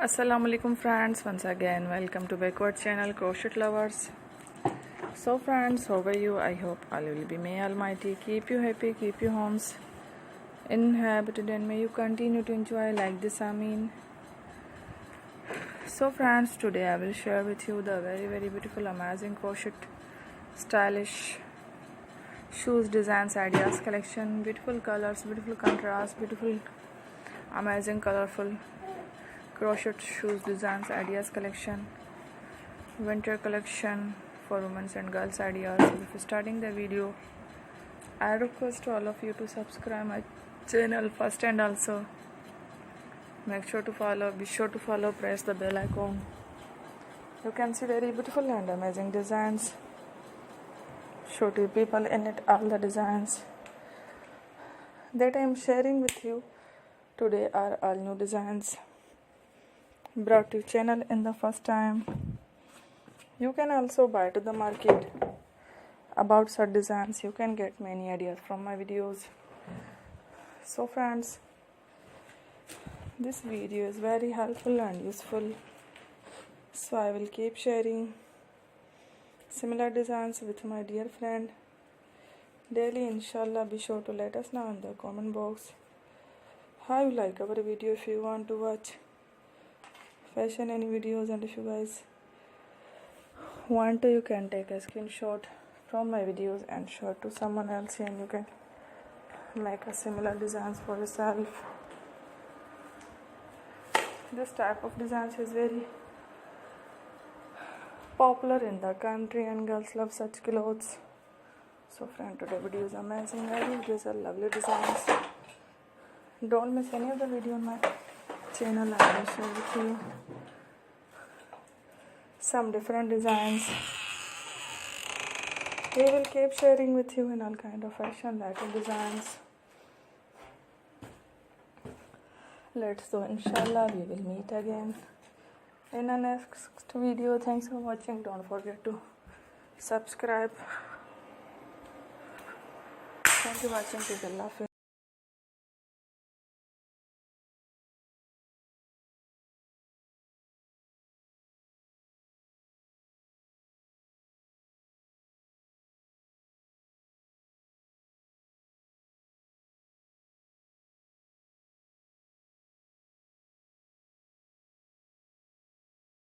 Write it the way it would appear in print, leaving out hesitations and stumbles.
Assalamu alaikum friends, once again welcome to backward channel Crochet Lovers. So friends, how are you? I hope all will be, may Almighty keep you happy, keep you homes inhabited, and may you continue to enjoy like this. Amin. So friends, today I will share with you the very beautiful, amazing crochet stylish shoes designs ideas collection. Beautiful colors, beautiful contrast, beautiful amazing colorful crochet shoes designs ideas collection, winter collection for women and girls ideas. Before starting the video, I request all of you to subscribe my channel first, and also make sure to follow, be sure to follow, press the bell icon. You can see very beautiful and amazing designs. Show to people in it all the designs that I am sharing with you today are all new designs brought to channel in the first time. You can also buy to the market about such designs. You can get many ideas from my videos. So friends, this video is very helpful and useful, so I will keep sharing similar designs with my dear friend daily, inshallah. Be sure to let us know in the comment box how you like our video. If you want to watch fashion any videos, and if you guys want to, you can take a screenshot from my videos and show it to someone else, and you can make a similar designs for yourself. This type of designs is very popular in the country and girls love such clothes. So friend, today video is amazing. I will use a lovely designs. Don't miss any of the video on my channel. I will share with you some different designs. We will keep sharing with you in all kind of fashion lighting designs. Let's go, inshallah. We will meet again in the next video. Thanks for watching. Don't forget to subscribe. Thank you for watching. Peace, Allah Hafiz.